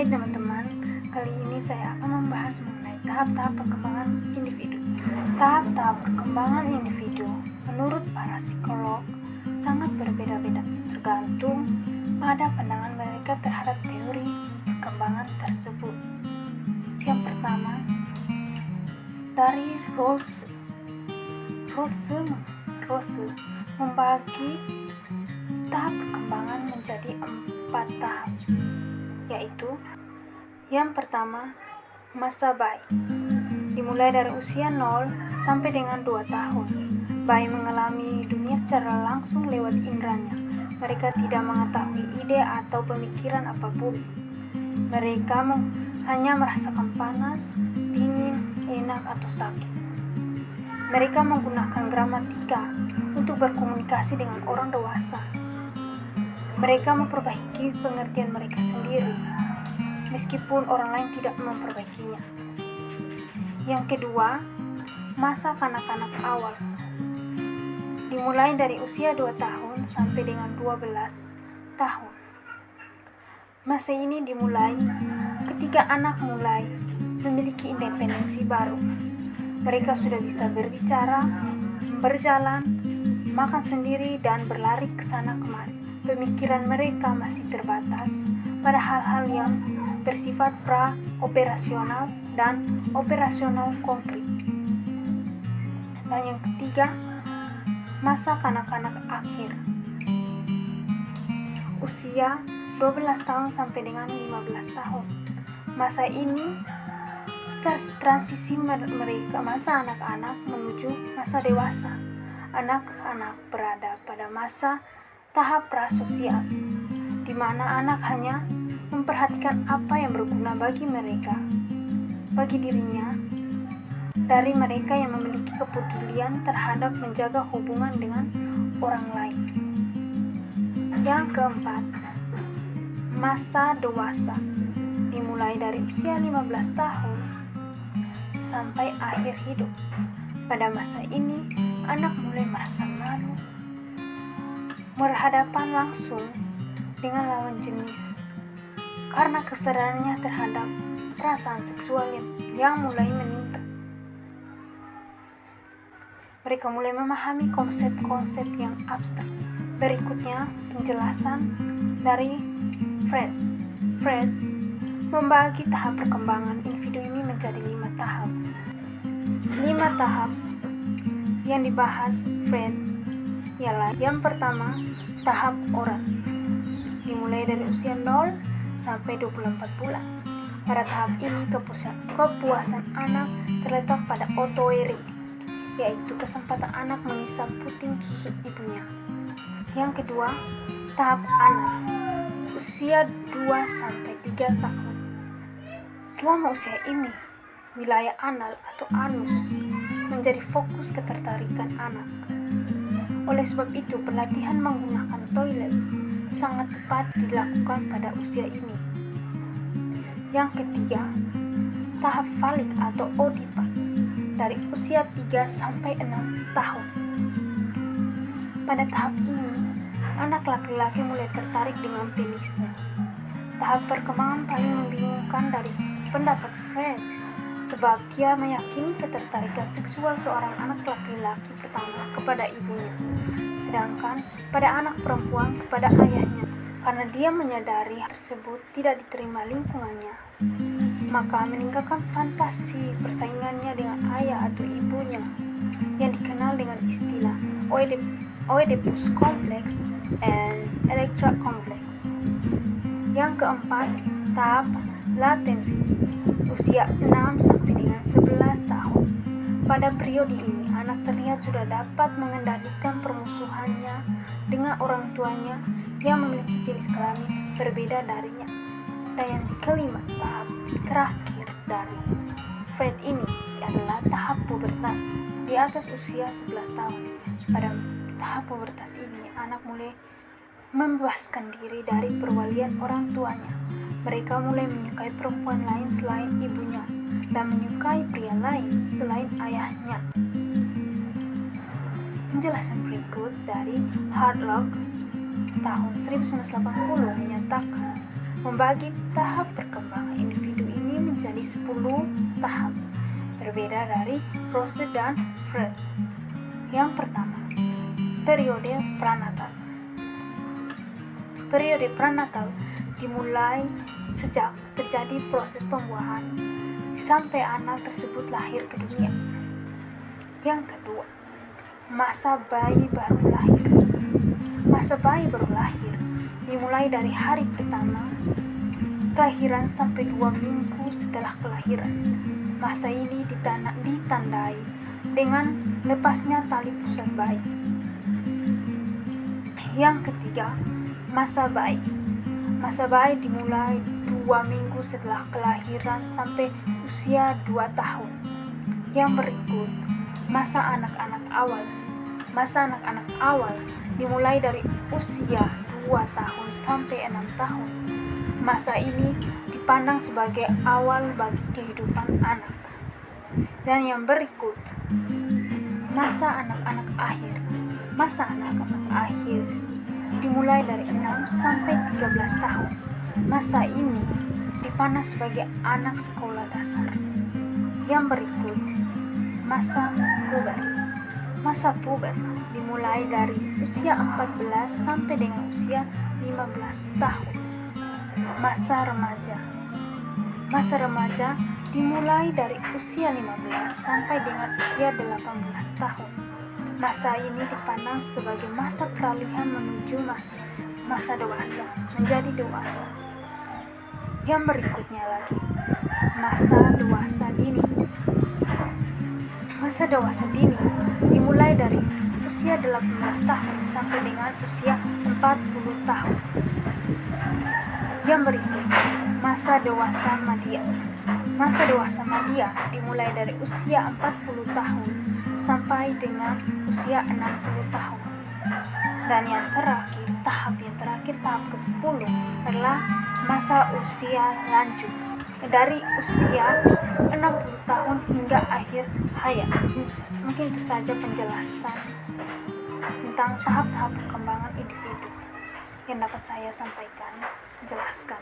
Hai teman-teman, kali ini saya akan membahas mengenai tahap-tahap perkembangan individu. Tahap-tahap perkembangan individu menurut para psikolog sangat berbeda-beda, tergantung pada pandangan mereka terhadap teori perkembangan tersebut. Yang pertama, dari Rose membagi tahap perkembangan menjadi 4 tahap, yaitu yang pertama, masa bayi. Dimulai dari usia 0 sampai dengan 2 tahun. Bayi mengalami dunia secara langsung lewat inderanya. Mereka tidak mengetahui ide atau pemikiran apapun. Mereka hanya merasakan panas, dingin, enak, atau sakit. Mereka menggunakan gramatika untuk berkomunikasi dengan orang dewasa. Mereka memperbaiki pengertian mereka sendiri, meskipun orang lain tidak memperbaikinya. Yang kedua, masa kanak-kanak awal. Dimulai dari usia 2 tahun sampai dengan 12 tahun. Masa ini dimulai ketika anak mulai memiliki independensi baru. Mereka sudah bisa berbicara, berjalan, makan sendiri, dan berlari ke sana kemari. Pemikiran mereka masih terbatas pada hal-hal yang bersifat pra-operasional dan operasional konkret. Dan yang ketiga, masa kanak-kanak akhir. Usia 12 tahun sampai dengan 15 tahun. Masa ini transisi mereka masa anak-anak menuju masa dewasa. Anak-anak berada pada masa tahap prasosial, di mana anak hanya memperhatikan apa yang berguna bagi mereka, bagi dirinya, dari mereka yang memiliki kepedulian terhadap menjaga hubungan dengan orang lain. Yang keempat, masa dewasa. Dimulai dari usia 15 tahun sampai akhir hidup. Pada masa ini, anak mulai merasa malu berhadapan langsung dengan lawan jenis karena kesadarannya terhadap perasaan seksual yang mulai meningkat. Mereka mulai memahami konsep-konsep yang abstrak. Berikutnya penjelasan dari Freud. Freud membagi tahap perkembangan individu ini menjadi 5 tahap. 5 tahap yang dibahas Freud ialah yang pertama, tahap oral. Dimulai dari usia 0 sampai 24 bulan. Pada tahap ini kepuasan anak terletak pada autoerotik, yaitu kesempatan anak mengisap puting susu ibunya. Yang kedua, tahap anal. Usia 2 sampai 3 tahun. Selama usia ini, wilayah anal atau anus menjadi fokus ketertarikan anak. Oleh sebab itu, pelatihan menggunakan toilet sangat tepat dilakukan pada usia ini. Yang ketiga, tahap falik atau odipat dari usia 3 sampai 6 tahun. Pada tahap ini, anak laki-laki mulai tertarik dengan penisnya. Tahap perkembangan paling membingungkan dari pendapat Freud, sebab dia meyakini ketertarikan seksual seorang anak laki-laki pertama kepada ibunya, sedangkan pada anak perempuan kepada ayahnya. Karena dia menyadari hal tersebut tidak diterima lingkungannya, maka meninggalkan fantasi persaingannya dengan ayah atau ibunya yang dikenal dengan istilah Oedipus complex and Electra complex. Yang keempat, tahap latensi. Usia 6 sampai dengan 11 tahun. Pada periode ini, anak terlihat sudah dapat mengendalikan permusuhannya dengan orang tuanya yang memiliki jenis kelamin berbeda darinya. Dan yang kelima, tahap terakhir dari Freud ini adalah tahap pubertas. Di atas usia 11 tahun. Pada tahap pubertas ini, anak mulai membebaskan diri dari perwalian orang tuanya. Mereka mulai menyukai perempuan lain selain ibunya dan menyukai pria lain selain ayahnya. Penjelasan berikut dari Harlock tahun 1980 menyatakan membagi tahap perkembangan individu ini menjadi 10 tahap, berbeda dari Rose dan Fred. Yang pertama, periode pranatal. Periode pranatal dimulai sejak terjadi proses pembuahan sampai anak tersebut lahir ke dunia. Yang kedua, masa bayi baru lahir. Masa bayi baru lahir dimulai dari hari pertama kelahiran sampai 2 minggu setelah kelahiran. Masa ini ditandai dengan lepasnya tali pusat bayi. Yang ketiga, masa bayi. Masa bayi dimulai 2 minggu setelah kelahiran sampai usia 2 tahun. Yang berikut, masa anak-anak awal. Masa anak-anak awal dimulai dari usia 2 tahun sampai 6 tahun. Masa ini dipandang sebagai awal bagi kehidupan anak. Dan yang berikut, masa anak-anak akhir. Masa anak-anak akhir dimulai dari 6 sampai 13 tahun. Masa ini dipandang sebagai anak sekolah dasar. Yang berikut, masa puber. Masa puber dimulai dari usia 14 sampai dengan usia 15 tahun. Masa remaja. Masa remaja dimulai dari usia 15 sampai dengan usia 18 tahun. Masa ini dipandang sebagai masa peralihan menuju masa dewasa, menjadi dewasa. Yang berikutnya lagi, masa dewasa dini. Masa dewasa dini dimulai dari usia 18 tahun sampai dengan usia 40 tahun. Yang berikut, masa dewasa madya. Masa dewasa madya dimulai dari usia 40 tahun sampai dengan usia 60 tahun. Dan yang terakhir, tahap ke-10 adalah masa usia lanjut. Dari usia 60 tahun hingga akhir hayat. Mungkin itu saja penjelasan tentang tahap-tahap perkembangan individu yang dapat saya sampaikan, jelaskan.